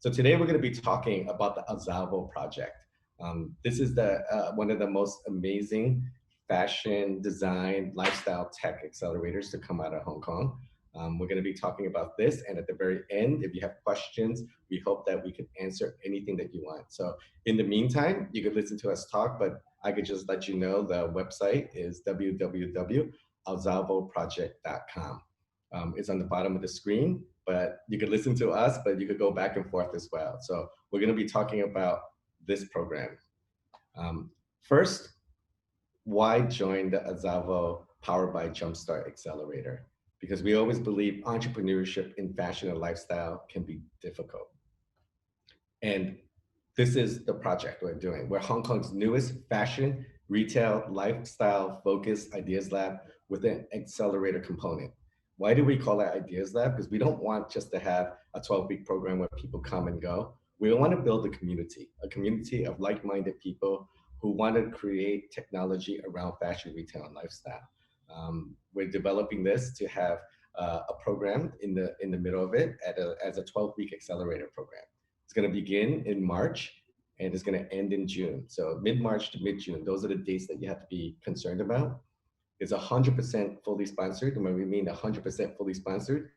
So today we're going to be talking about the Azalvo Project. This is the one of the most amazing fashion, design, lifestyle tech accelerators to come out of Hong Kong. We're going to be talking about this, and at the very end, if you have questions, we hope that we can answer anything that you want. So in the meantime, you could listen to us talk, but I could just let you know the website is www.azalvoproject.com. It's on the bottom of the screen, but you could listen to us, but you could go back and forth as well. So we're going to be talking about this program. First, why join the Azalvo powered by Jumpstart Accelerator? Because we always believe entrepreneurship in fashion and lifestyle can be difficult. And this is the project we're doing. We're Hong Kong's newest fashion, retail, lifestyle focused ideas lab with an accelerator component. Why do we call it Ideas Lab? Because we don't want just to have a 12-week program where people come and go. We want to build a community of like-minded people who want to create technology around fashion, retail, and lifestyle. We're developing this to have a program in the middle of it as a 12-week accelerator program. It's going to begin in March and it's going to end in June. So mid-March to mid-June, those are the dates that you have to be concerned about. It's 100% fully sponsored. And when we mean 100% fully sponsored,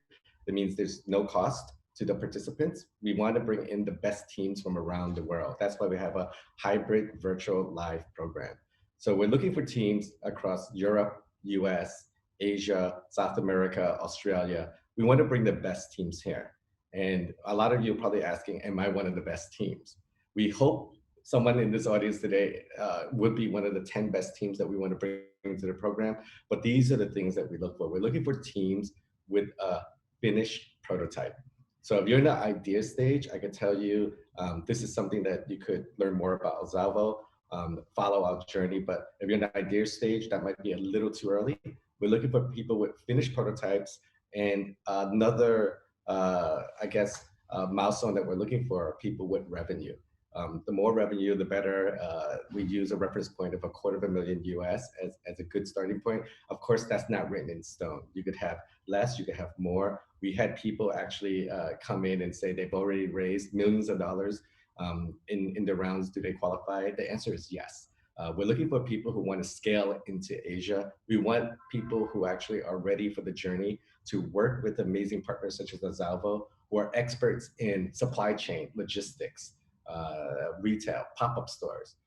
that means there's no cost to the participants. We want to bring in the best teams from around the world. That's why we have a hybrid virtual live program. So we're looking for teams across Europe, US, Asia, South America, Australia. We want to bring the best teams here. And a lot of you are probably asking, am I one of the best teams? We hope someone in this audience today would be one of the 10 best teams that we want to bring to the program. But these are the things that we look for. We're looking for teams with a finished prototype. So if you're in the idea stage, I could tell you this is something that you could learn more about Azalvo, follow our journey. But if you're in the idea stage, that might be a little too early. We're looking for people with finished prototypes, and another, milestone that we're looking for are people with revenue. The more revenue, the better. We use a reference point of $250,000 US as a good starting point. Of course, that's not written in stone. You could have less, you could have more. We had people actually come in and say they've already raised millions of dollars in the rounds. Do they qualify? The answer is yes. We're looking for people who want to scale into Asia. We want people who actually are ready for the journey to work with amazing partners such as Azalvo, who are experts in supply chain, logistics, retail, pop-up stores,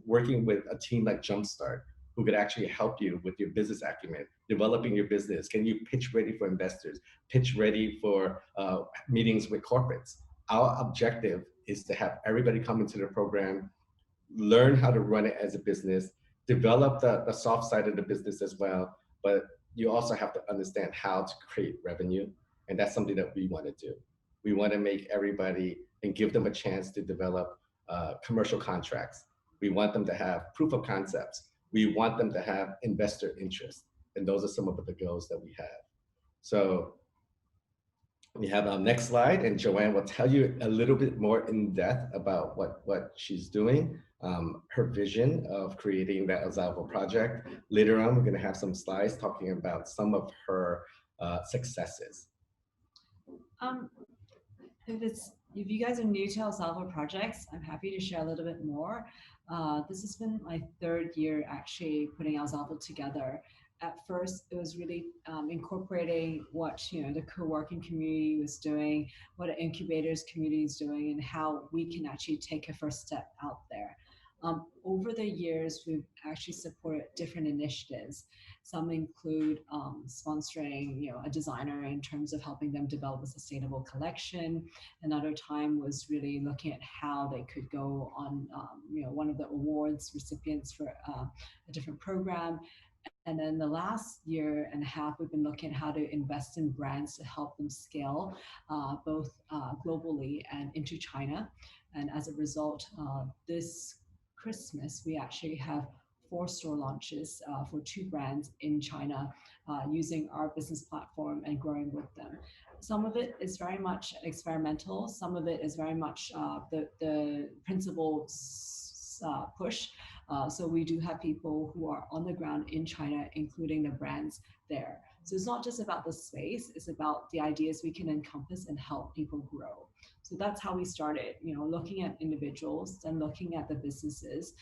working with a team like Jumpstart, who could actually help you with your business acumen, developing your business. Can you pitch ready for investors, pitch ready for meetings with corporates? Our objective is to have everybody come into the program, learn how to run it as a business, develop the soft side of the business as well, but you also have to understand how to create revenue. And that's something that we want to do. We want to make everybody and give them a chance to develop commercial contracts. We want them to have proof of concepts. We want them to have investor interest. And those are some of the goals that we have. So we have our next slide, and Joanne will tell you a little bit more in depth about what she's doing, her vision of creating that Azalvo project. Later on, we're going to have some slides talking about some of her successes. If you guys are new to Azalvo projects, I'm happy to share a little bit more. This has been my third year actually putting Azalvo together. At first, it was really incorporating what the co-working community was doing, what the incubators community is doing, and how we can actually take a first step out there. Over the years, we've actually supported different initiatives. Some include sponsoring, a designer in terms of helping them develop a sustainable collection. Another time was really looking at how they could go on, one of the awards recipients for a different program. And then the last year and a half, we've been looking at how to invest in brands to help them scale both globally and into China. And as a result, this Christmas, we actually have 4 store launches for 2 brands in China using our business platform and growing with them. Some of it is very much experimental. Some of it is very much the principal push. So we do have people who are on the ground in China, including the brands there. So it's not just about the space, it's about the ideas we can encompass and help people grow. So So that's how we started, looking at individuals and looking at the businesses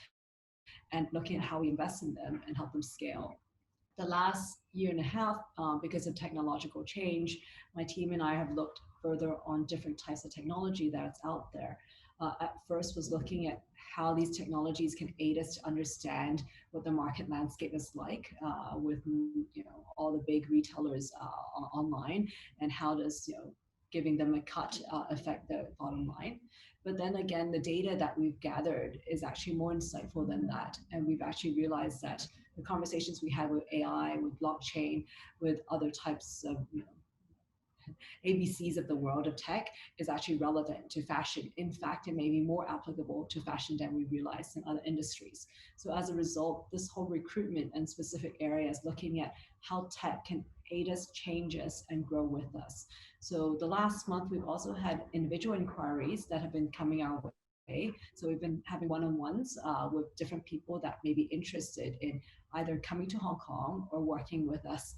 and looking at how we invest in them and help them scale. The last year and a half, because of technological change, my team and I have looked further on different types of technology that's out there. At first was looking at how these technologies can aid us to understand what the market landscape is like with all the big retailers online, and how does giving them a cut affect the bottom line. But then again, the data that we've gathered is actually more insightful than that, and we've actually realized that the conversations we had with AI, with blockchain, with other types of ABCs of the world of tech is actually relevant to fashion. In fact, it may be more applicable to fashion than we realize in other industries. So as a result, this whole recruitment and specific areas looking at how tech can aid us, change us, and grow with us. So the last month, we've also had individual inquiries that have been coming our way. So we've been having one-on-ones with different people that may be interested in either coming to Hong Kong or working with us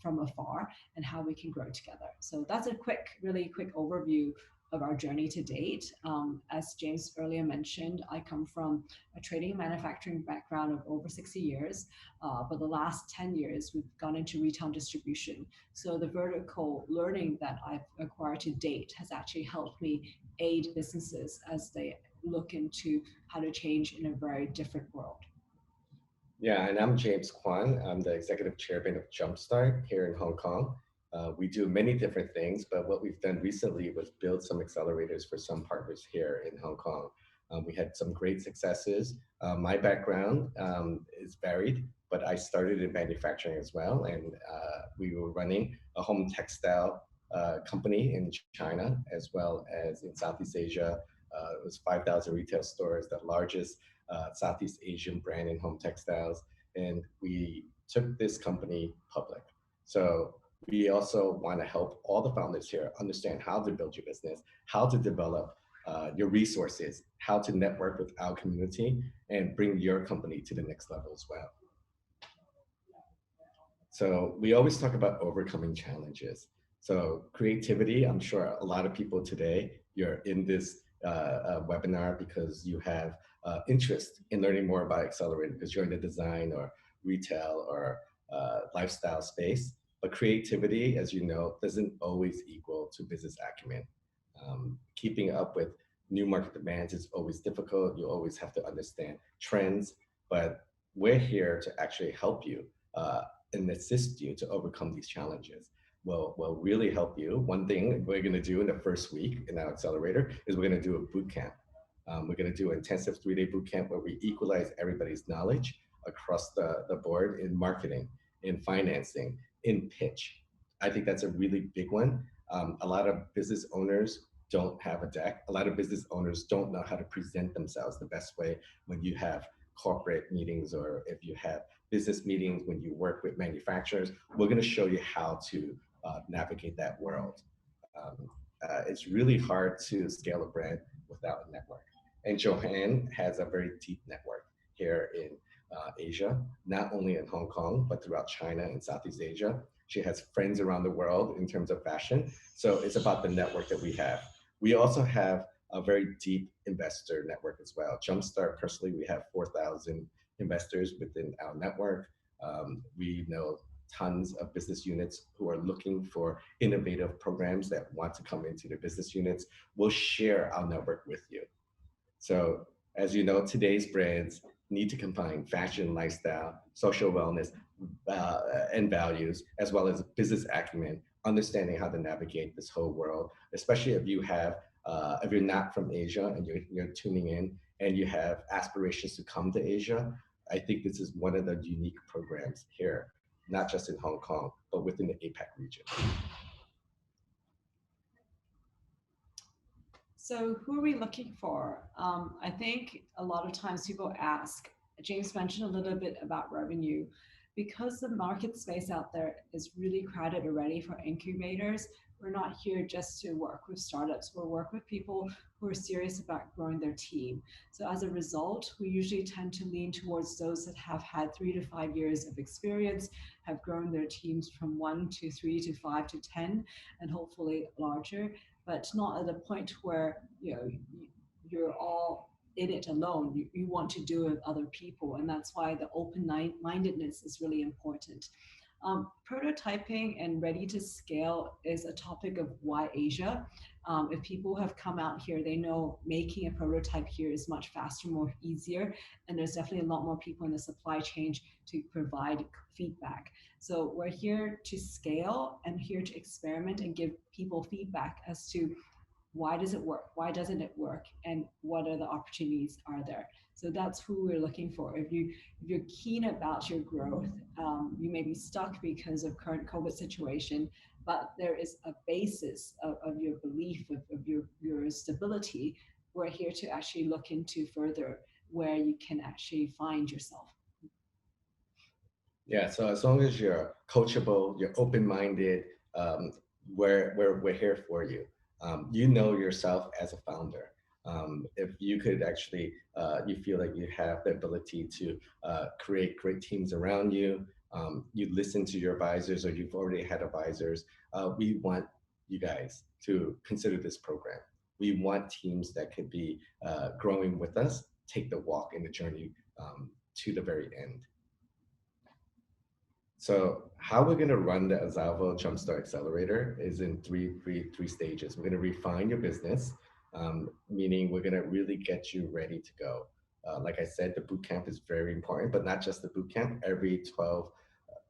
from afar, and how we can grow together. So that's a really quick overview of our journey to date. As James earlier mentioned, I come from a trading and manufacturing background of over 60 years, but the last 10 years we've gone into retail distribution. So the vertical learning that I've acquired to date has actually helped me aid businesses as they look into how to change in a very different world. Yeah, and I'm James Kwan. I'm the executive chairman of Jumpstart here in Hong Kong. We do many different things, but what we've done recently was build some accelerators for some partners here in Hong Kong. We had some great successes. My background is varied, but I started in manufacturing as well, and we were running a home textile company in China as well as in Southeast Asia. It was 5,000 retail stores, the largest Southeast Asian brand in home textiles, and we took this company public. So we also want to help all the founders here understand how to build your business, how to develop your resources, how to network with our community, and bring your company to the next level as well. So we always talk about overcoming challenges. So creativity, I'm sure a lot of people today, you're in this webinar because you have interest in learning more about Accelerator because you're in the design or retail or lifestyle space. But creativity, as you know, doesn't always equal to business acumen. Keeping up with new market demands is always difficult. You always have to understand trends, but we're here to actually help you and assist you to overcome these challenges. Will really help you. One thing we're going to do in the first week in our accelerator is we're going to do a boot camp. We're going to do an intensive 3-day boot camp where we equalize everybody's knowledge across the board in marketing, in financing, in pitch. I think that's a really big one. A lot of business owners don't have a deck. A lot of business owners don't know how to present themselves the best way when you have corporate meetings or if you have business meetings, when you work with manufacturers. We're going to show you how to navigate that world. It's really hard to scale a brand without a network. And Joanne has a very deep network here in Asia, not only in Hong Kong, but throughout China and Southeast Asia. She has friends around the world in terms of fashion. So it's about the network that we have. We also have a very deep investor network as well. Jumpstart, personally, we have 4,000 investors within our network. We know tons of business units who are looking for innovative programs that want to come into their business units. We'll share our network with you. So as you know, today's brands need to combine fashion, lifestyle, social wellness, and values, as well as business acumen, understanding how to navigate this whole world, especially if you have, if you're not from Asia and you're tuning in and you have aspirations to come to Asia. I think this is one of the unique programs here, not just in Hong Kong, but within the APAC region. So who are we looking for? I think a lot of times people ask, James mentioned a little bit about revenue. Because the market space out there is really crowded already for incubators, we're not here just to work with startups. We'll work with people who are serious about growing their team. So as a result, we usually tend to lean towards those that have had 3 to 5 years of experience, have grown their teams from 1 to 3 to 5 to 10, and hopefully larger. but not at a point where you're all in it alone. You want to do it with other people, and that's why the open-mindedness is really important. Prototyping and ready to scale is a topic of why Asia. If people have come out here, they know making a prototype here is much faster, more easier, and there's definitely a lot more people in the supply chain to provide feedback. So we're here to scale and here to experiment and give people feedback as to why does it work, why doesn't it work, and what are the opportunities are there. So that's who we're looking for. If you're keen about your growth, you may be stuck because of current COVID situation, but there is a basis of your belief of your stability. We're here to actually look into further where you can actually find yourself. Yeah, so as long as you're coachable, you're open-minded, we're here for you. You know yourself as a founder. If you could actually, you feel like you have the ability to create great teams around you, you listen to your advisors or you've already had advisors, we want you guys to consider this program. We want teams that could be growing with us, take the walk in the journey to the very end. So how we're going to run the Azalvo Jumpstart Accelerator is in three stages. We're going to refine your business, meaning we're going to really get you ready to go. Like I said, the boot camp is very important, but not just the boot camp.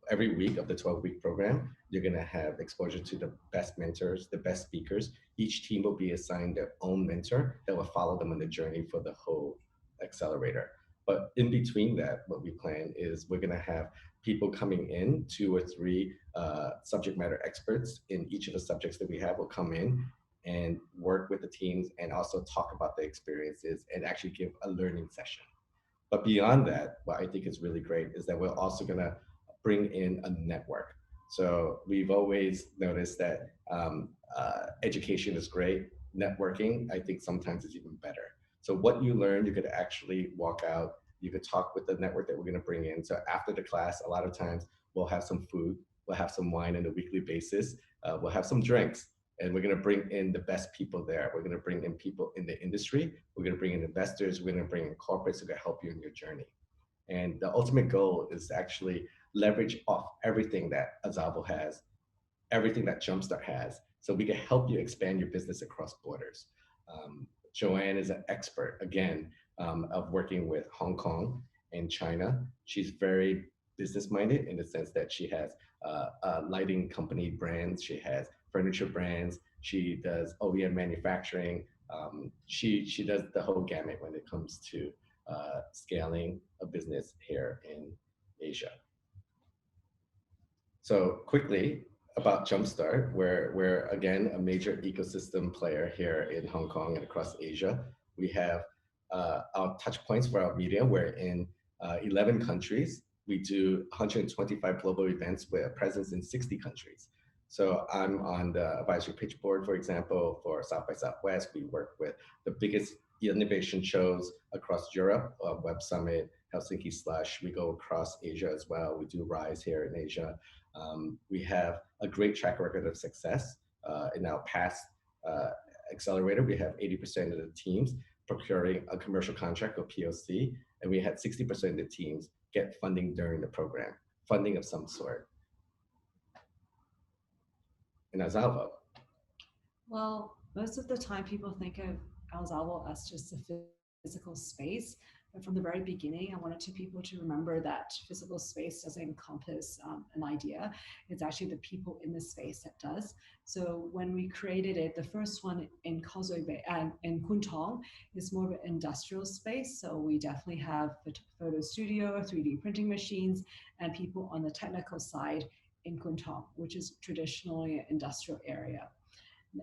Every week of the 12-week program, you're going to have exposure to the best mentors, the best speakers. Each team will be assigned their own mentor that will follow them on the journey for the whole accelerator. But in between that, what we plan is we're going to have people coming in, two or three subject matter experts in each of the subjects that we have will come in and work with the teams and also talk about the experiences and actually give a learning session. But beyond that, what I think is really great is that we're also going to bring in a network. So we've always noticed that education is great. Networking, I think sometimes is even better. So what you learn, you could actually walk out, you could talk with the network that we're going to bring in. So after the class, a lot of times we'll have some food, we'll have some wine on a weekly basis, we'll have some drinks, and we're going to bring in the best people there. We're going to bring in people in the industry. We're going to bring in investors. We're going to bring in corporates who can help you in your journey. And the ultimate goal is to actually leverage off everything that Azalvo has, everything that Jumpstart has, so we can help you expand your business across borders. Joanne is an expert, again, of working with Hong Kong and China. She's very business minded in the sense that she has lighting company brands, she has furniture brands, she does OEM manufacturing. She does the whole gamut when it comes to scaling a business here in Asia. So quickly about Jumpstart, we're again a major ecosystem player here in Hong Kong and across Asia. We have our touch points for our media. We're in 11 countries. We do 125 global events with a presence in 60 countries. So I'm on the advisory pitch board, for example, for South by Southwest. We work with the biggest innovation shows across Europe, Web Summit, Helsinki Slush. We go across Asia as well. We do Rise here in Asia. We have a great track record of success. In our past accelerator, we have 80% of the teams procuring a commercial contract or POC, and we had 60% of the teams get funding during the program, funding of some sort. In Azalvo. Well, most of the time people think of Alzalo as just a physical space. But from the very beginning, I wanted people to remember that physical space doesn't encompass an idea. It's actually the people in the space that does. So when we created it, the first one in Causeway Bay and in Kuntong is more of an industrial space. So we definitely have the photo studio, 3D printing machines, and people on the technical side in Kuntong, which is traditionally an industrial area.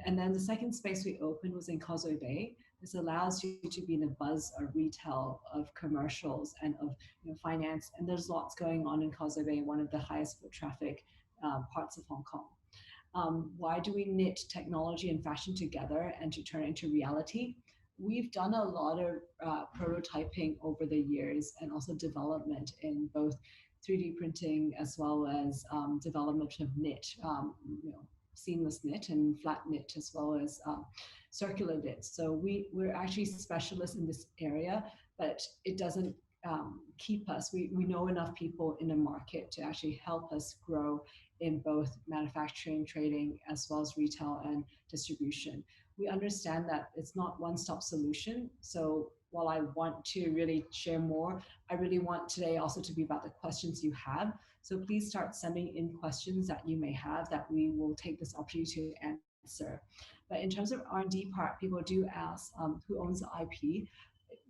And then the second space we opened was in Causeway Bay. This allows you to be in the buzz of retail, of commercials, and of finance. And there's lots going on in Causeway Bay, one of the highest foot traffic parts of Hong Kong. Why do we knit technology and fashion together and to turn it into reality? We've done a lot of prototyping over the years and also development in both 3D printing as well as development of knit. seamless knit and flat knit as well as circular knit. So we're actually specialists in this area, but it doesn't keep us. We know enough people in the market to actually help us grow in both manufacturing, trading, as well as retail and distribution. We understand that it's not one-stop solution. So while I want to really share more, I really want today also to be about the questions you have. So please start sending in questions that you may have that we will take this opportunity to answer. But in terms of R&D part, people do ask who owns the IP.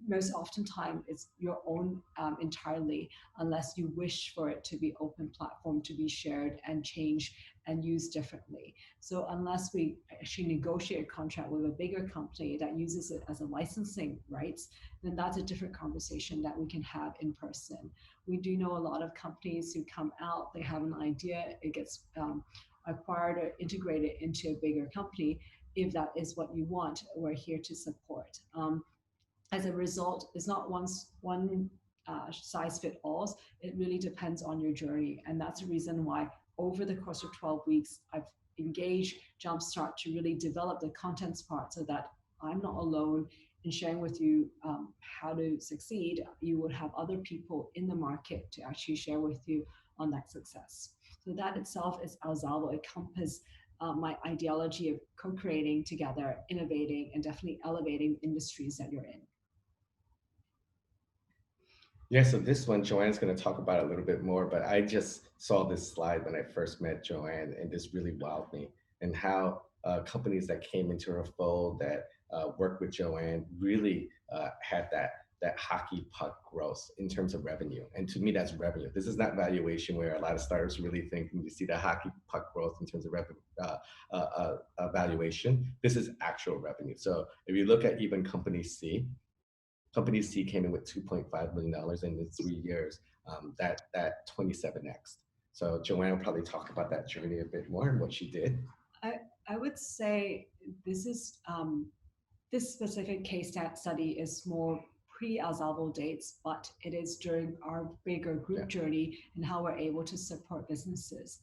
Most oftentimes it's your own entirely, unless you wish for it to be open platform to be shared and changed and used differently. So unless we actually negotiate a contract with a bigger company that uses it as a licensing rights, then that's a different conversation that we can have in person. We do know a lot of companies who come out, they have an idea, it gets acquired or integrated into a bigger company. If that is what you want, we're here to support. As a result, it's not one size fit all. It really depends on your journey, and that's the reason why over the course of 12 weeks, I've engaged Jumpstart to really develop the contents part so that I'm not alone in sharing with you how to succeed. You would have other people in the market to actually share with you on that success. So that itself is Azalvo. It encompasses my ideology of co-creating together, innovating, and definitely elevating the industries that you're in. Yeah, so this one, Joanne's going to talk about it a little bit more, but I just saw this slide when I first met Joanne, and this really wowed me. And how companies that came into her fold that worked with Joanne really had that hockey puck growth in terms of revenue. And to me, that's revenue. This is not valuation, where a lot of startups really think when you see the hockey puck growth in terms of revenue valuation. This is actual revenue. So if you look at even Company C, Company C came in with $2.5 million in the 3 years. That 27x. So Joanne will probably talk about that journey a bit more and what she did. I, I would say this is this specific case study is more pre-Azalvo dates, but it is during our bigger group journey and how we're able to support businesses.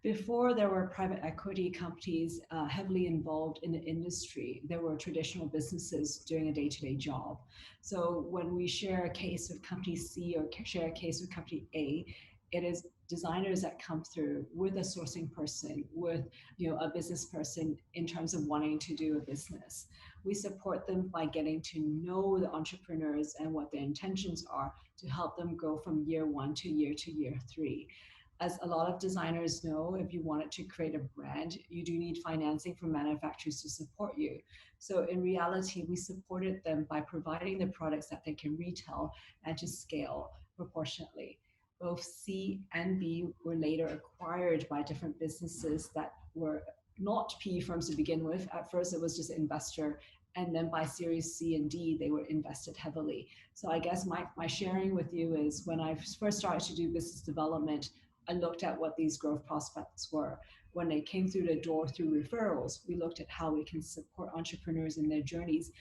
Before there were private equity companies heavily involved in the industry, there were traditional businesses doing a day-to-day job. So when we share a case with company C or share a case with company A, it is designers that come through with a sourcing person, with a business person in terms of wanting to do a business. We support them by getting to know the entrepreneurs and what their intentions are to help them go from year one to year 3. As a lot of designers know, if you wanted to create a brand, you do need financing from manufacturers to support you. So in reality, we supported them by providing the products that they can retail and to scale proportionately. Both C and B were later acquired by different businesses that were not PE firms to begin with. At first, it was just investor, and then by series C and D, they were invested heavily. So I guess my sharing with you is when I first started to do business development, I looked at what these growth prospects were. When they came through the door through referrals, we looked at how we can support entrepreneurs in their journeys.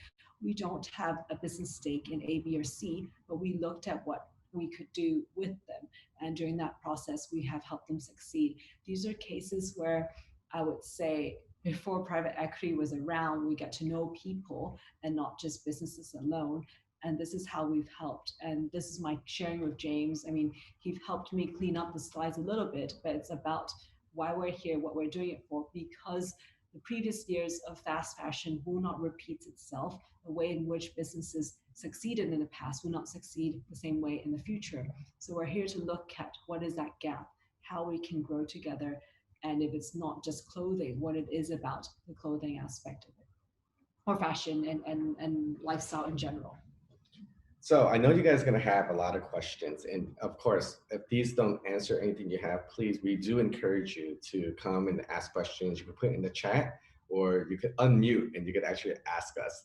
We don't have a business stake in A, B, or C, but we looked at what we could do with them. And during that process, we have helped them succeed. These are cases where I would say before private equity was around, we get to know people and not just businesses alone. And this is how we've helped. And this is my sharing with James. I mean, he helped me clean up the slides a little bit, but it's about why we're here, what we're doing it for, because the previous years of fast fashion will not repeat itself. The way in which businesses succeeded in the past will not succeed the same way in the future. So we're here to look at what is that gap, how we can grow together, and if it's not just clothing, what it is about the clothing aspect of it, or fashion and lifestyle in general. So I know you guys are going to have a lot of questions. And of course, if these don't answer anything you have, please, we do encourage you to come and ask questions. You can put it in the chat, or you could unmute and you could actually ask us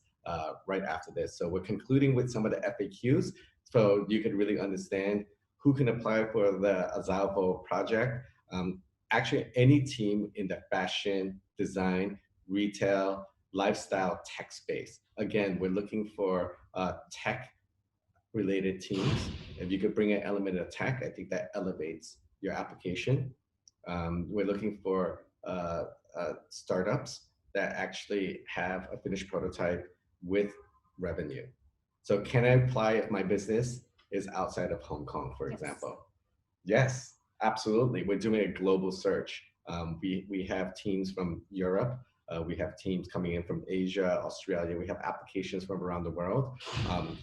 right after this. So we're concluding with some of the FAQs so you could really understand who can apply for the Azalvo project. Actually, any team in the fashion, design, retail, lifestyle, tech space. Again, we're looking for tech related teams. If you could bring an element of tech, I think that elevates your application. We're looking for startups that actually have a finished prototype with revenue. So can I apply if my business is outside of Hong Kong, for Yes. example? Yes, absolutely. We're doing a global search. We have teams from Europe. We have teams coming in from Asia, Australia. We have applications from around the world.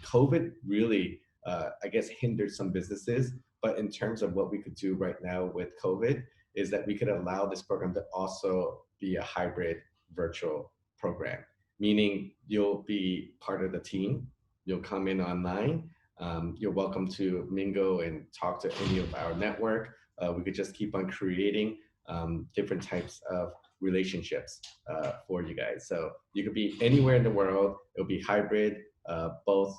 COVID really, I guess, hindered some businesses. But in terms of what we could do right now with COVID, is that we could allow this program to also be a hybrid virtual program, meaning you'll be part of the team. You'll come in online, you're welcome to mingle and talk to any of our network. We could just keep on creating different types of relationships for you guys. So you could be anywhere in the world. It'll be hybrid, both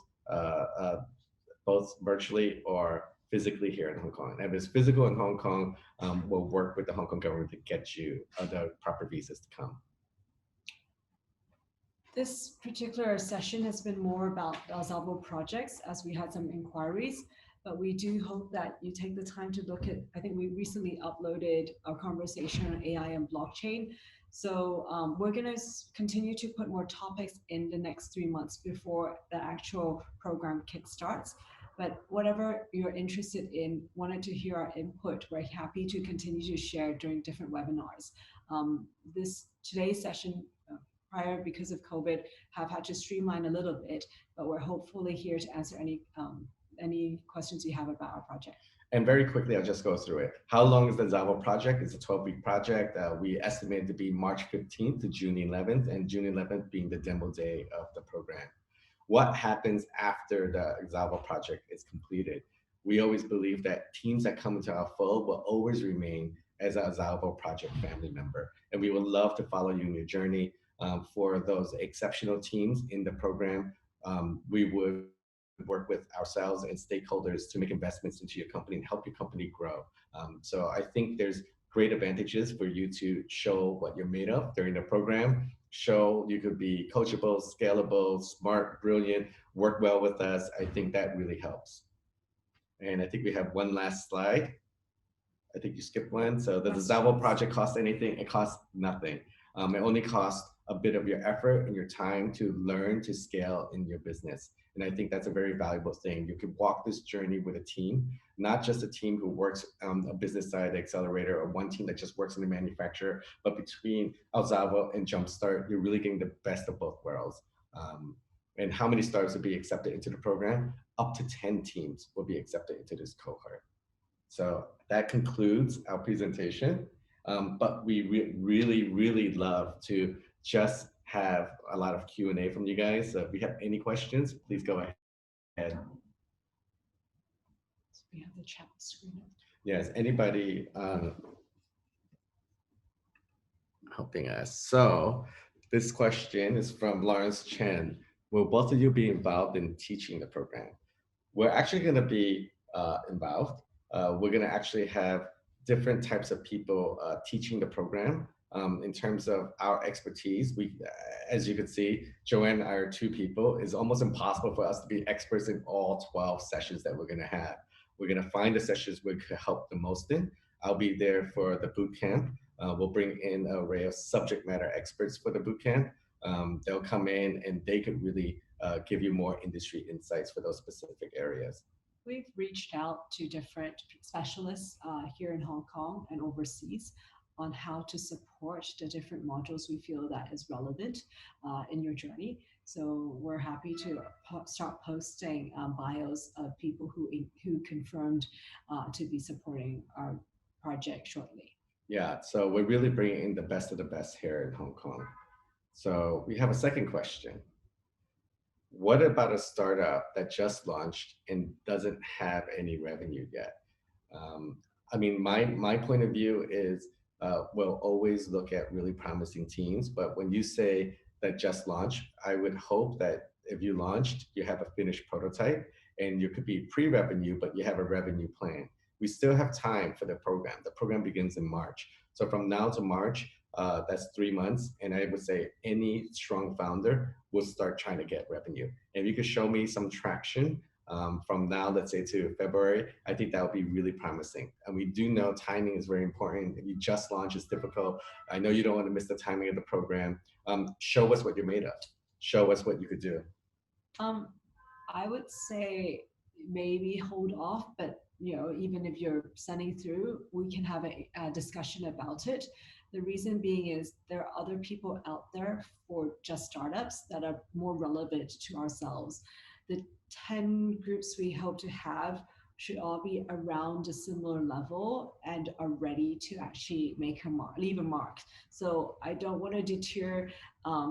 both virtually or physically here in Hong Kong. And if it's physical in Hong Kong, we'll work with the Hong Kong government to get you the proper visas to come. This particular session has been more about the Azalvo projects as we had some inquiries, but we do hope that you take the time to look at, I think we recently uploaded our conversation on AI and blockchain. So we're going to continue to put more topics in the next 3 months before the actual program kickstarts. But whatever you're interested in, wanted to hear our input, we're happy to continue to share during different webinars. This today's session prior because of COVID have had to streamline a little bit, but we're hopefully here to answer any questions you have about our project. And very quickly, I'll just go through it. How long is the Azalvo project? It's a 12-week project. We estimate it to be March 15th to June 11th, and June 11th being the demo day of the program. What happens after the Azalvo project is completed? We always believe that teams that come into our fold will always remain as an Azalvo project family member. And we would love to follow you in your journey. For those exceptional teams in the program, we would work with ourselves and stakeholders to make investments into your company and help your company grow. So I think there's great advantages for you to show what you're made of during the program. Show you could be coachable, scalable, smart, brilliant, work well with us. I think that really helps. And I think we have one last slide. I think you skipped one. So does the Azalvo project cost anything? It costs nothing. It only costs a bit of your effort and your time to learn to scale in your business. And I think that's a very valuable thing. You can walk this journey with a team, not just a team who works on a business side, the accelerator, or one team that just works in the manufacturer, but between Azalvo and Jumpstart, you're really getting the best of both worlds. And how many startups will be accepted into the program? Up to 10 teams will be accepted into this cohort. So that concludes our presentation. But we really love to just have a lot of Q&A from you guys. So if you have any questions, please go ahead. So we have the chat screen. Yes, anybody helping us? So this question is from Lawrence Chen. Will both of you be involved in teaching the program? We're actually going to be involved. We're going to actually have different types of people teaching the program. In terms of our expertise, as you can see, Joanne, our two people, is almost impossible for us to be experts in all 12 sessions that we're going to have. We're going to find the sessions we could help the most in. I'll be there for the boot camp. We'll bring in an array of subject matter experts for the boot camp. They'll come in and they could really give you more industry insights for those specific areas. We've reached out to different specialists here in Hong Kong and overseas on how to support the different modules we feel that is relevant in your journey. So we're happy to start posting bios of people who confirmed to be supporting our project shortly. Yeah, so we're really bringing in the best of the best here in Hong Kong. So we have a second question. What about a startup that just launched and doesn't have any revenue yet? I mean, my point of view is we'll always look at really promising teams, but when you say that just launched, I would hope that if you launched, you have a finished prototype and you could be pre-revenue, but you have a revenue plan. We still have time for the program. The program begins in March. So from now to March, that's 3 months. And I would say any strong founder will start trying to get revenue. And if you could show me some traction from now, let's say to February, I think that would be really promising. And we do know timing is very important. If you just launch, it's difficult. I know you don't want to miss the timing of the program. Show us what you're made of. Show us what you could do. Um, I would say maybe hold off, but even if you're sending through, we can have a discussion about it. The reason being is there are other people out there for just startups that are more relevant to ourselves. The 10 groups we hope to have should all be around a similar level and are ready to actually make a mark, leave a mark. So I don't want to deter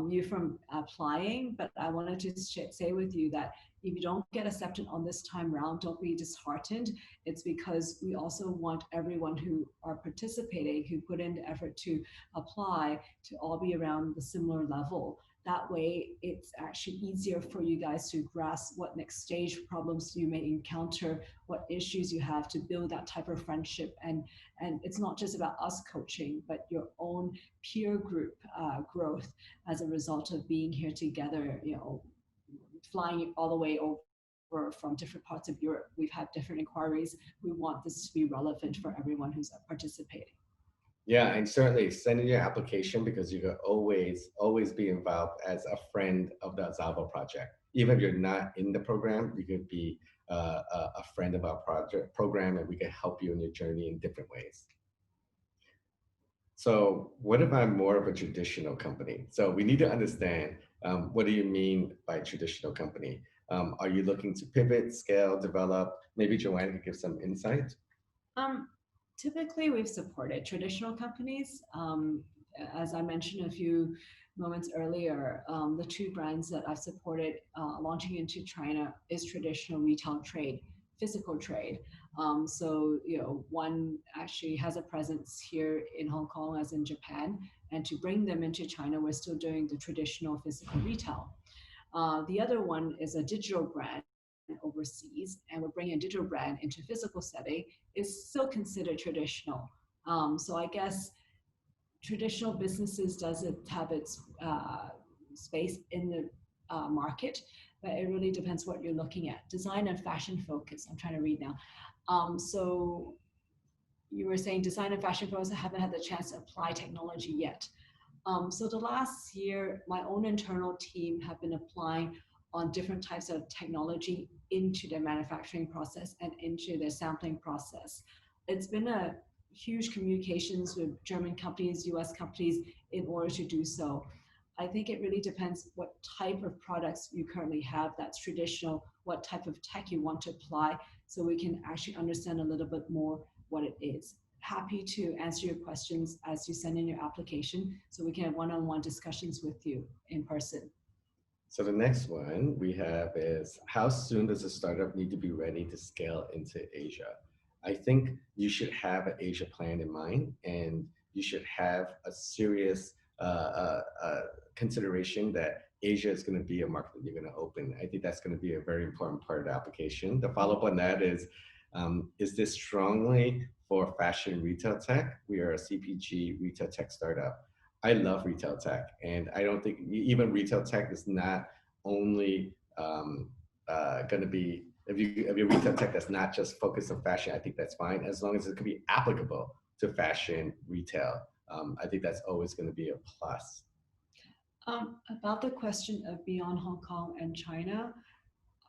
you from applying, but I wanted to say with you that if you don't get accepted on this time round, don't be disheartened. It's because we also want everyone who are participating, who put in the effort to apply, to all be around the similar level. That way, it's actually easier for you guys to grasp what next stage problems you may encounter, what issues you have to build that type of friendship. And it's not just about us coaching, but your own peer group growth as a result of being here together, flying all the way over from different parts of Europe. We've had different inquiries. We want this to be relevant for everyone who's participating. Yeah, and certainly send in your application because you can always be involved as a friend of the Azalvo project. Even if you're not in the program, you could be a friend of our program, and we can help you in your journey in different ways. So what if I'm more of a traditional company? So we need to understand, what do you mean by traditional company? Are you looking to pivot, scale, develop? Maybe Joanne could give some insight. Um, Typically, we've supported traditional companies. As I mentioned a few moments earlier, the two brands that I've supported launching into China is traditional retail trade, physical trade. So, one actually has a presence here in Hong Kong as in Japan, and to bring them into China, we're still doing the traditional physical retail. The other one is a digital brand overseas, and we're bringing a digital brand into physical setting, is still considered traditional. So I guess traditional businesses doesn't have its space in the market, but it really depends what you're looking at. Design and fashion focus. I'm trying to read now. So you were saying design and fashion focus. I haven't had the chance to apply technology yet. So the last year, my own internal team have been applying on different types of technology into their manufacturing process and into their sampling process. It's been a huge communications with German companies, US companies in order to do so. I think it really depends what type of products you currently have that's traditional, what type of tech you want to apply, so we can actually understand a little bit more what it is. Happy to answer your questions as you send in your application so we can have one-on-one discussions with you in person. So the next one we have is, how soon does a startup need to be ready to scale into Asia? I think you should have an Asia plan in mind, and you should have a serious consideration that Asia is going to be a market that you're going to open. I think that's going to be a very important part of the application. The follow-up on that is this strongly for fashion retail tech? We are a CPG retail tech startup. I love retail tech, and I don't think even retail tech is not only going to be, if you retail tech that's not just focused on fashion. I think that's fine as long as it can be applicable to fashion retail. I think that's always going to be a plus. About the question of beyond Hong Kong and China,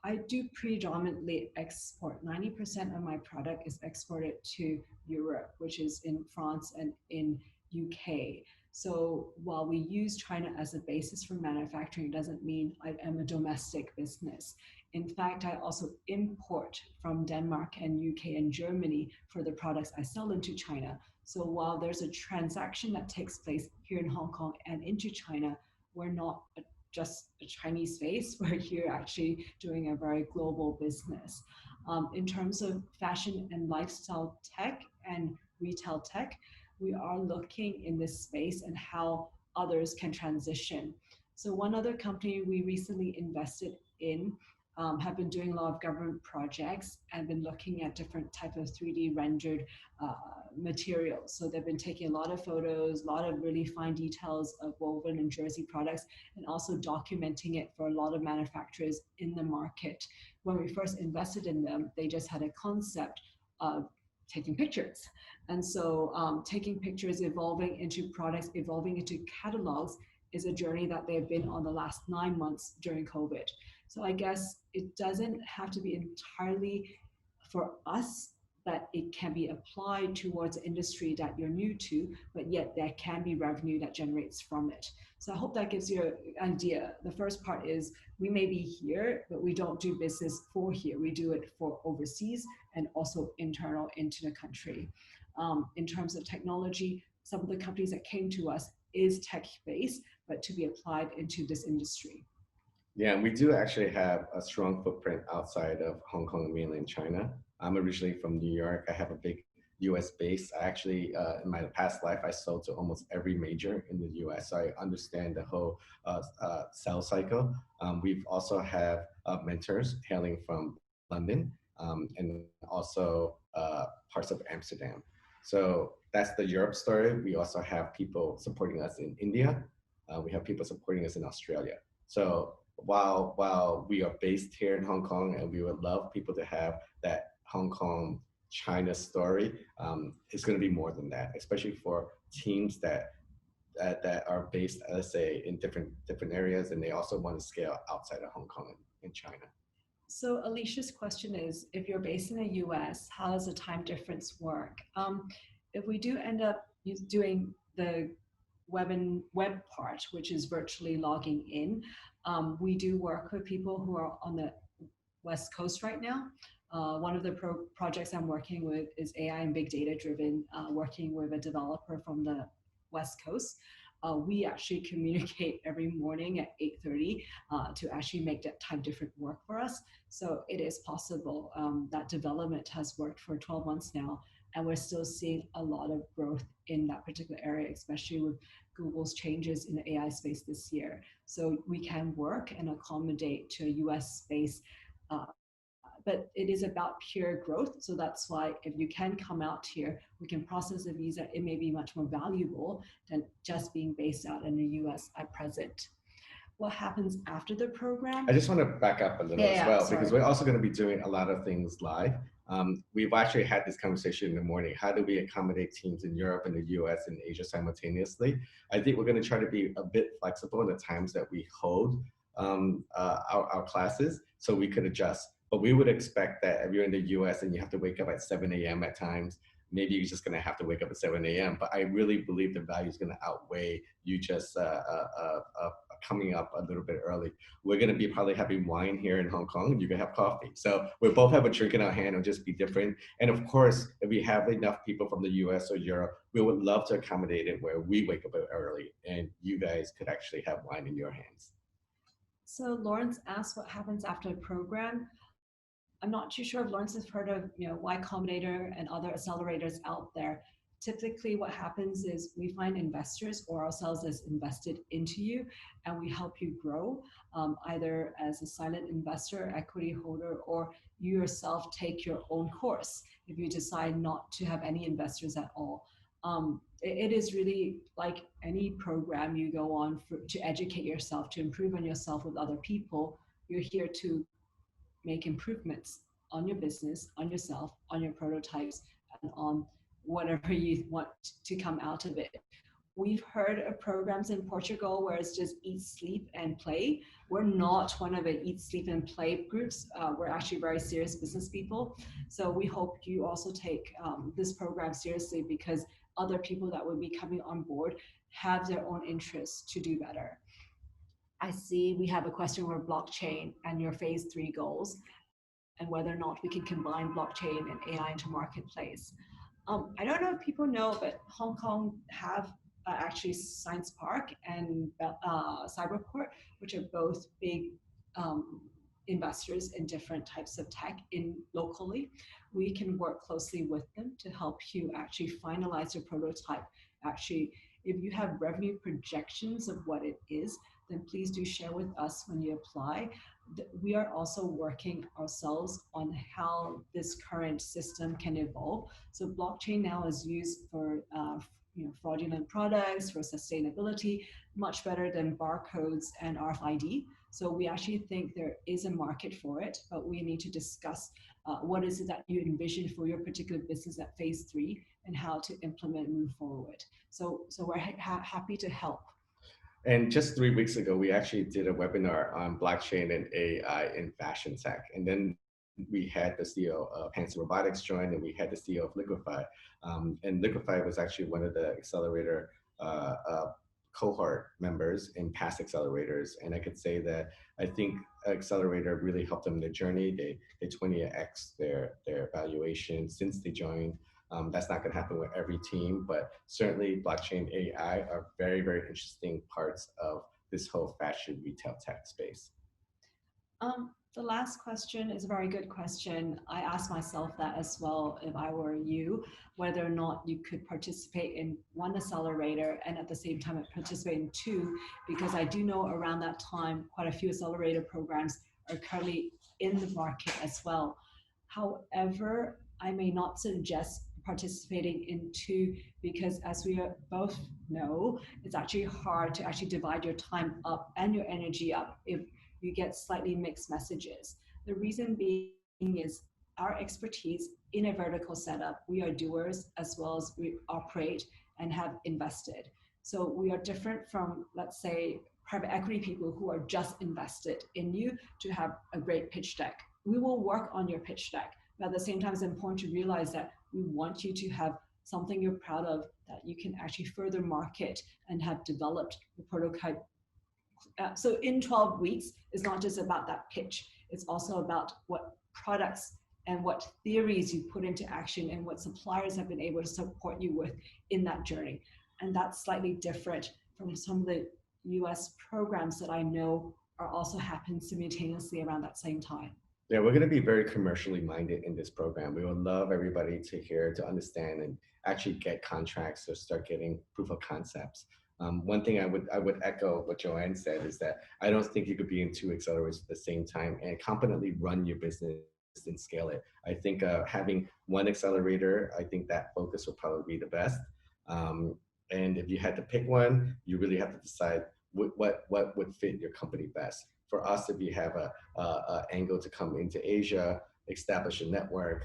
I do predominantly export. 90% of my product is exported to Europe, which is in France and in UK. So while we use China as a basis for manufacturing, it doesn't mean I am a domestic business. In fact, I also import from Denmark and UK and Germany for the products I sell into China. So while there's a transaction that takes place here in Hong Kong and into China, we're not just a Chinese face. We're here actually doing a very global business. In terms of fashion and lifestyle tech and retail tech, we are looking in this space and how others can transition. So one other company we recently invested in have been doing a lot of government projects and been looking at different type of 3D rendered uh, materials. So they've been taking a lot of photos, a lot of really fine details of woven and jersey products, and also documenting it for a lot of manufacturers in the market. When we first invested in them, they just had a concept of taking pictures. And so taking pictures, evolving into products, evolving into catalogs is a journey that they've been on the last 9 months during COVID. So I guess it doesn't have to be entirely for us, but it can be applied towards an industry that you're new to, but yet there can be revenue that generates from it. So I hope that gives you an idea. The first part is we may be here, but we don't do business for here. We do it for overseas and also internal into the country. In terms of technology, some of the companies that came to us is tech-based, but to be applied into this industry. Yeah, and we do actually have a strong footprint outside of Hong Kong and mainland China. I'm originally from New York. I have a big US base. I actually, in my past life, I sold to almost every major in the US. So I understand the whole sales cycle. We've also have mentors hailing from London and also parts of Amsterdam. So that's the Europe story. We also have people supporting us in India. We have people supporting us in Australia. So while we are based here in Hong Kong and we would love people to have that Hong Kong China story, it's going to be more than that, especially for teams that are based, let's say, in different areas, and they also want to scale outside of Hong Kong and China. So Alicia's question is, if you're based in the US, how does the time difference work? If we do end up doing the web part, which is virtually logging in, we do work with people who are on the West Coast right now. One of the projects I'm working with is AI and big data driven, working with a developer from the West Coast. We actually communicate every morning at 8:30 to actually make that time different work for us. So it is possible. That development has worked for 12 months now, and we're still seeing a lot of growth in that particular area, especially with Google's changes in the AI space this year. So we can work and accommodate to a US space, but it is about pure growth. So that's why if you can come out here, we can process a visa. It may be much more valuable than just being based out in the US at present. What happens after the program? I just want to back up a little as well, because we're also going to be doing a lot of things live. We've actually had this conversation in the morning. How do we accommodate teams in Europe and the US and Asia simultaneously? I think we're going to try to be a bit flexible in the times that we hold our classes, so we could adjust. But we would expect that if you're in the US and you have to wake up at 7 a.m. at times, maybe you're just going to have to wake up at 7 a.m. But I really believe the value is going to outweigh you just coming up a little bit early. We're going to be probably having wine here in Hong Kong. You can have coffee. So we both have a drink in our hand. It'll just be different. And of course, if we have enough people from the US or Europe, we would love to accommodate it where we wake up early and you guys could actually have wine in your hands. So Lawrence asked what happens after the program. I'm not too sure if Lawrence has heard of Y Combinator and other accelerators out there. Typically what happens is we find investors or ourselves as invested into you, and we help you grow, either as a silent investor, equity holder, or you yourself take your own course if you decide not to have any investors at all. It is really like any program you go on to educate yourself, to improve on yourself with other people. You're here to make improvements on your business, on yourself, on your prototypes, and on whatever you want to come out of it. We've heard of programs in Portugal where it's just eat, sleep, and play. We're not one of the eat, sleep, and play groups. We're actually very serious business people. So we hope you also take this program seriously, because other people that will be coming on board have their own interests to do better. I see we have a question where blockchain and your phase 3 goals, and whether or not we can combine blockchain and AI into marketplace. I don't know if people know, but Hong Kong have actually Science Park and Cyberport, which are both big investors in different types of tech locally. We can work closely with them to help you actually finalize your prototype. Actually, if you have revenue projections of what it is, then please do share with us when you apply. We are also working ourselves on how this current system can evolve. So blockchain now is used for fraudulent products, for sustainability, much better than barcodes and RFID. So we actually think there is a market for it, but we need to discuss what is it that you envision for your particular business at phase 3 and how to implement and move forward. So we're happy to help. And just 3 weeks ago, we actually did a webinar on blockchain and AI in fashion tech. And then we had the CEO of Hanson Robotics join, and we had the CEO of Liquify. And Liquify was actually one of the accelerator cohort members in past accelerators. And I could say that I think accelerator really helped them in their journey. They 20x their valuation since they joined. That's not going to happen with every team, but certainly blockchain AI are very, very interesting parts of this whole fashion retail tech space. The last question is a very good question. I asked myself that as well, if I were you, whether or not you could participate in one accelerator and at the same time participate in two, because I do know around that time, quite a few accelerator programs are currently in the market as well. However, I may not suggest participating in two because, as we both know, it's actually hard to actually divide your time up and your energy up if you get slightly mixed messages. The reason being is our expertise in a vertical setup. We are doers as well as we operate and have invested. So we are different from, let's say, private equity people who are just invested in you to have a great pitch deck. We will work on your pitch deck, but at the same time, it's important to realize that we want you to have something you're proud of that you can actually further market and have developed the prototype. So in 12 weeks, it's not just about that pitch. It's also about what products and what theories you put into action and what suppliers have been able to support you with in that journey. And that's slightly different from some of the US programs that I know are also happening simultaneously around that same time. Yeah, we're going to be very commercially minded in this program. We would love everybody to hear, to understand, and actually get contracts or start getting proof of concepts. One thing I would echo what Joanne said is that I don't think you could be in two accelerators at the same time and competently run your business and scale it. I think having one accelerator, I think that focus would probably be the best. And if you had to pick one, you really have to decide what would fit your company best. For us, if you have a angle to come into Asia, establish a network,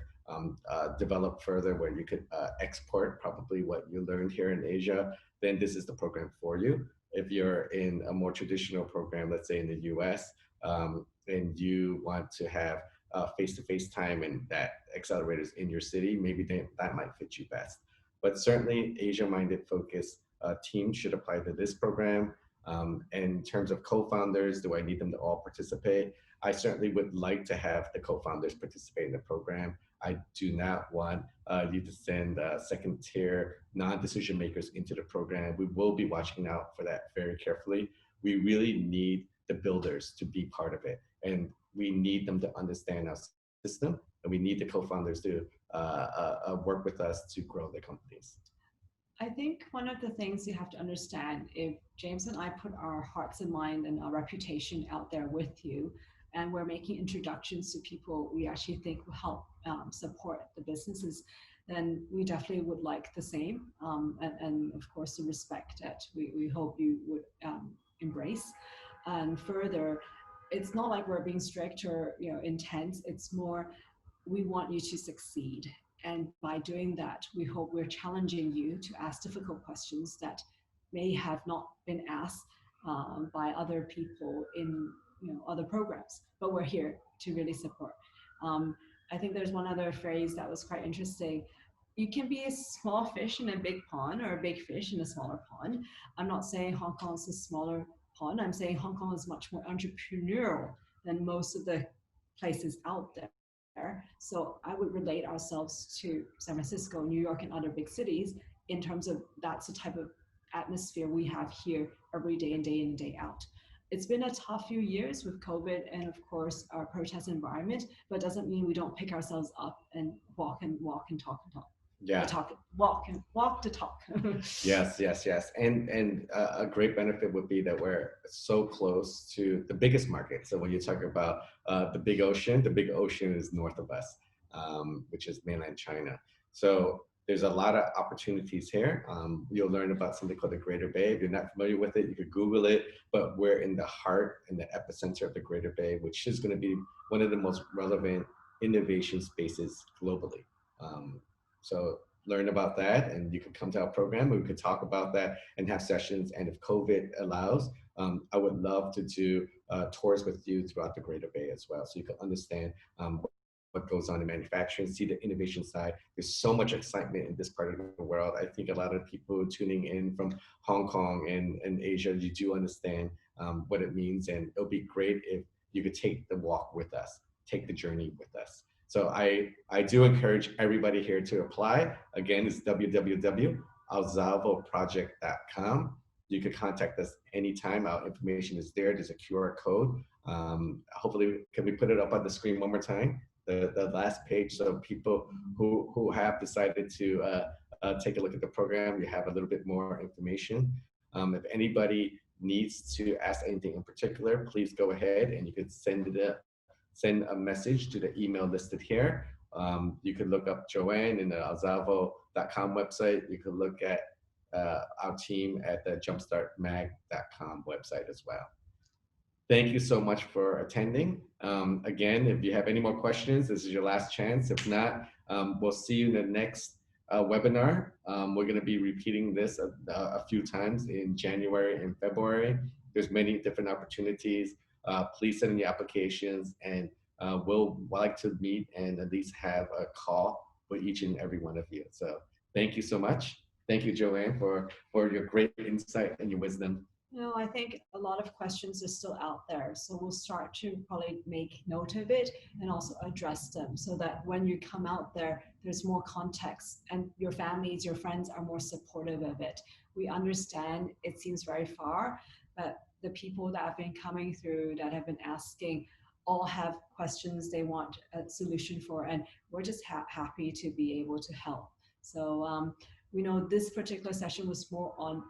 develop further where you could export probably what you learned here in Asia, then this is the program for you. If you're in a more traditional program, let's say in the US, and you want to have face-to-face time and that accelerators in your city, maybe that might fit you best. But certainly Asia-minded focused teams should apply to this program. And in terms of co-founders, do I need them to all participate? I certainly would like to have the co-founders participate in the program. I do not want you to send second tier non-decision makers into the program. We will be watching out for that very carefully. We really need the builders to be part of it. And we need them to understand our system. And we need the co-founders to work with us to grow the companies. I think one of the things you have to understand, if James and I put our hearts and mind and our reputation out there with you, and we're making introductions to people we actually think will help support the businesses, then we definitely would like the same. And of course, the respect that we hope you would embrace. And further, it's not like we're being strict or intense. It's more, we want you to succeed. And by doing that, we hope we're challenging you to ask difficult questions that may have not been asked by other people in other programs, but we're here to really support. I think there's one other phrase that was quite interesting. You can be a small fish in a big pond or a big fish in a smaller pond. I'm not saying Hong Kong is a smaller pond. I'm saying Hong Kong is much more entrepreneurial than most of the places out there. So I would relate ourselves to San Francisco, New York, and other big cities in terms of that's the type of atmosphere we have here every day and day in and day out. It's been a tough few years with COVID and of course our protest environment, but doesn't mean we don't pick ourselves up and walk and talk and talk. the Yeah. talk, walk the talk. Yes, yes, yes. And a great benefit would be that we're so close to the biggest market. So when you talk about the big ocean is north of us, which is mainland China. So there's a lot of opportunities here. You'll learn about something called the Greater Bay. If you're not familiar with it, you could Google it. But we're in the heart and the epicenter of the Greater Bay, which is going to be one of the most relevant innovation spaces globally. So learn about that, and you could come to our program and we could talk about that and have sessions. And if COVID allows, I would love to do tours with you throughout the Greater Bay as well, so you can understand what goes on in manufacturing, see the innovation side. There's so much excitement in this part of the world. I think a lot of people tuning in from Hong Kong and Asia, you do understand what it means, and it'll be great if you could take the walk with us, take the journey with us. So I do encourage everybody here to apply. Again, it's www.azalvoproject.com. You can contact us anytime. Our information is there. There's a QR code. Hopefully, can we put it up on the screen one more time? The last page, so people who have decided to take a look at the program, you have a little bit more information. If anybody needs to ask anything in particular, please go ahead and you can send a message to the email listed here. You could look up Joanne in the Azalvo.com website. You could look at our team at the jumpstartmag.com website as well. Thank you so much for attending. Again, if you have any more questions, this is your last chance. If not, we'll see you in the next webinar. We're going to be repeating this a few times in January and February. There's many different opportunities. Please send in your applications, and we'll like to meet and at least have a call with each and every one of you. So thank you so much. Thank you, Joanne, for your great insight and your wisdom. No, I think a lot of questions are still out there. So we'll start to probably make note of it and also address them so that when you come out there, there's more context and your families, your friends are more supportive of it. We understand it seems very far, but the people that have been coming through, that have been asking, all have questions they want a solution for, and we're just happy to be able to help. So we know this particular session was more on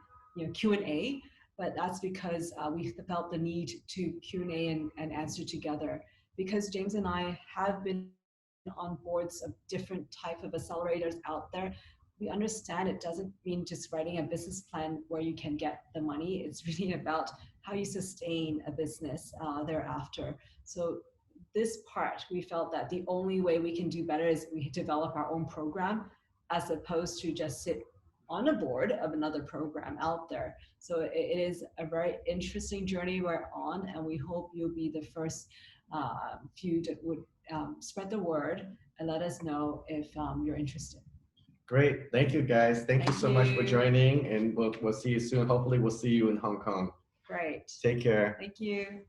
Q&A, but that's because we felt the need to Q&A and answer together. Because James and I have been on boards of different type of accelerators out there, we understand it doesn't mean just writing a business plan where you can get the money. It's really about how you sustain a business thereafter. So this part, we felt that the only way we can do better is we develop our own program as opposed to just sit on a board of another program out there. So it is a very interesting journey we're on, and we hope you'll be the first few that would spread the word and let us know if you're interested. Great. Thank you, guys. Thank you so much for joining, and we'll see you soon. Hopefully, we'll see you in Hong Kong. Great. Take care. Thank you.